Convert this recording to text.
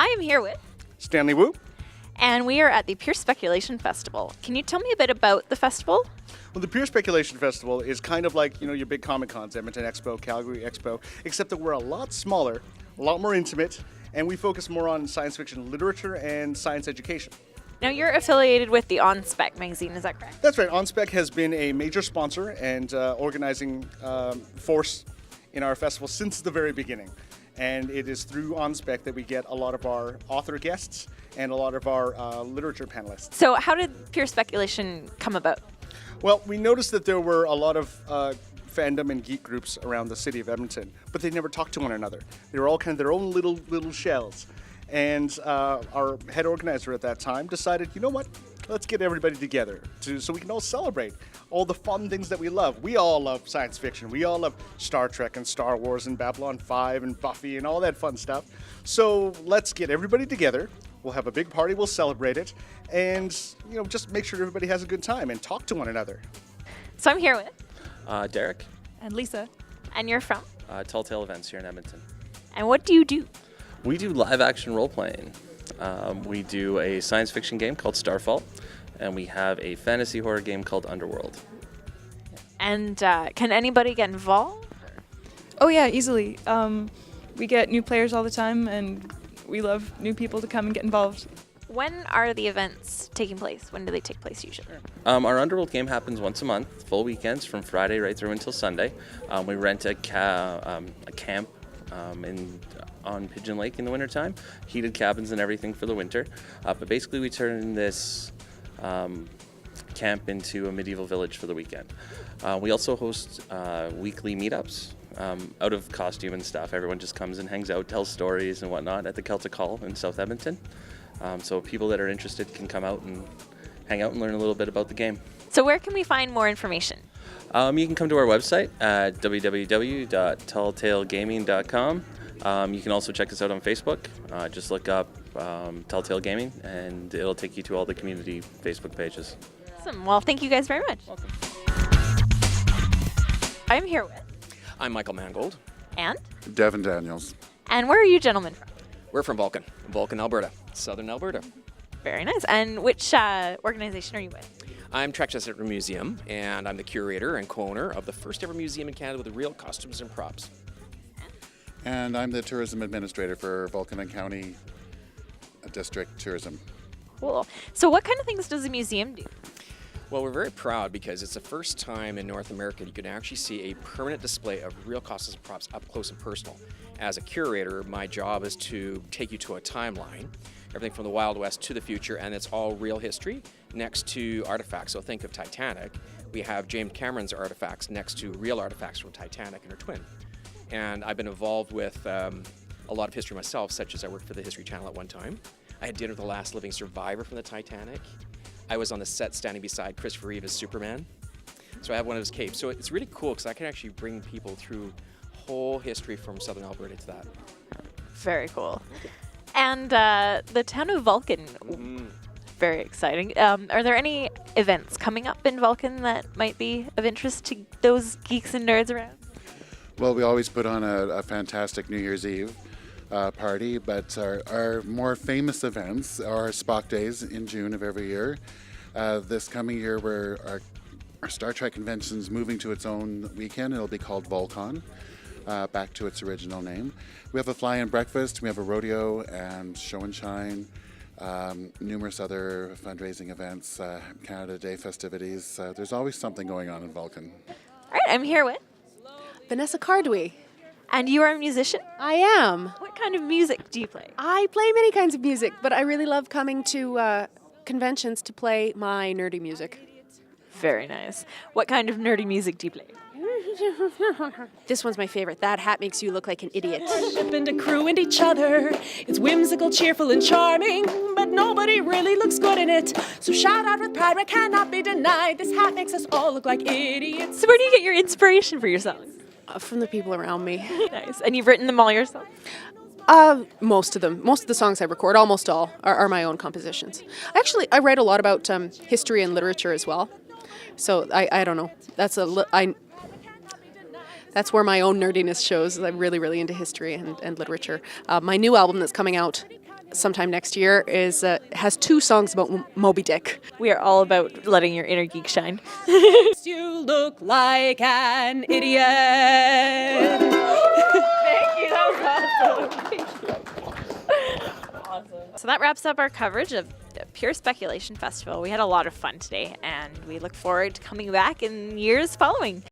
I am here with, Stanley Woo. and we are at the Pure Speculation Festival. Can you tell me a bit about the festival? Well, the Pure Speculation Festival is kind of like, your big Comic Cons, Edmonton Expo, Calgary Expo, except that we're a lot smaller, a lot more intimate, and we focus more on science fiction literature and science education. Now, you're affiliated with the On Spec magazine, is that correct? That's right. OnSpec has been a major sponsor and organizing force in our festival since the very beginning. And it is through OnSpec that we get a lot of our author guests and a lot of our literature panelists. So how did Pure Speculation come about? Well, we noticed that there were a lot of fandom and geek groups around the city of Edmonton, but they never talked to one another. They were all kind of their own little shells. And our head organizer at that time decided, you know what, let's get everybody together so we can all celebrate all the fun things that we love. We all love science fiction. We all love Star Trek and Star Wars and Babylon 5 and Buffy and all that fun stuff. So let's get everybody together. We'll have a big party, we'll celebrate it, and just make sure everybody has a good time and talk to one another. So I'm here with Derek. And Lisa. And you're from? Telltale Events here in Edmonton. And what do you do? We do live action role playing. We do a science fiction game called Starfall, and we have a fantasy horror game called Underworld. And can anybody get involved? Oh yeah, easily. We get new players all the time, and we love new people to come and get involved. When are the events taking place? When do they take place usually? Our Underworld game happens once a month, full weekends from Friday right through until Sunday. We rent a camp on Pigeon Lake in the wintertime, heated cabins and everything for the winter. But basically we turn this camp into a medieval village for the weekend. We also host weekly meetups out of costume and stuff. Everyone just comes and hangs out, tells stories and whatnot at the Celtic Hall in South Edmonton. So people that are interested can come out and hang out and learn a little bit about the game. So where can we find more information? You can come to our website at www.telltalegaming.com. You can also check us out on Facebook. Just look up Telltale Gaming, and it'll take you to all the community Facebook pages. Awesome. Well, thank you guys very much. Welcome. I'm here with. I'm Michael Mangold. And? Devin Daniels. And where are you gentlemen from? We're from Vulcan Alberta, Southern Alberta. Very nice. And which organization are you with? I'm Trexchester Museum, and I'm the curator and co-owner of the first ever museum in Canada with real costumes and props. And I'm the tourism administrator for Vulcan and County District Tourism. Cool. So what kind of things does the museum do? Well, we're very proud because it's the first time in North America you can actually see a permanent display of real costumes and props up close and personal. As a curator, my job is to take you to a timeline, everything from the Wild West to the future, and it's all real history next to artifacts. So think of Titanic. We have James Cameron's artifacts next to real artifacts from Titanic and her twin. And I've been involved with a lot of history myself, such as I worked for the History Channel at one time. I had dinner with the last living survivor from the Titanic. I was on the set standing beside Christopher Reeve as Superman. So I have one of his capes. So it's really cool because I can actually bring people through whole history from Southern Alberta to that. Very cool. And the town of Vulcan, very exciting. Are there any events coming up in Vulcan that might be of interest to those geeks and nerds around? Well, we always put on a fantastic New Year's Eve party, but our more famous events are Spock Days in June of every year. This coming year, our Star Trek convention's moving to its own weekend. It'll be called Vulcan, back to its original name. We have a fly-in breakfast, we have a rodeo and show and shine, numerous other fundraising events, Canada Day festivities. There's always something going on in Vulcan. All right, I'm here with. Vanessa Cardwee. And you are a musician? I am. What kind of music do you play? I play many kinds of music, but I really love coming to conventions to play my nerdy music. Very nice. What kind of nerdy music do you play? This one's my favorite. That hat makes you look like an idiot. And a crew and each other. It's whimsical, cheerful, and charming, but nobody really looks good in it. So shout out with pride, what cannot be denied. This hat makes us all look like idiots. So where do you get your inspiration for your songs? From the people around me. Nice. And you've written them all yourself? Most of them. Most of the songs I record, almost all, are my own compositions. Actually, I write a lot about history and literature as well. So I don't know. That's where my own nerdiness shows. I'm really, really into history and literature. My new album that's coming out sometime next year is has 2 songs about Moby Dick. We are all about letting your inner geek shine. You look like an idiot. Thank you. That was awesome. So that wraps up our coverage of the Pure Speculation Festival. We had a lot of fun today, and we look forward to coming back in years following.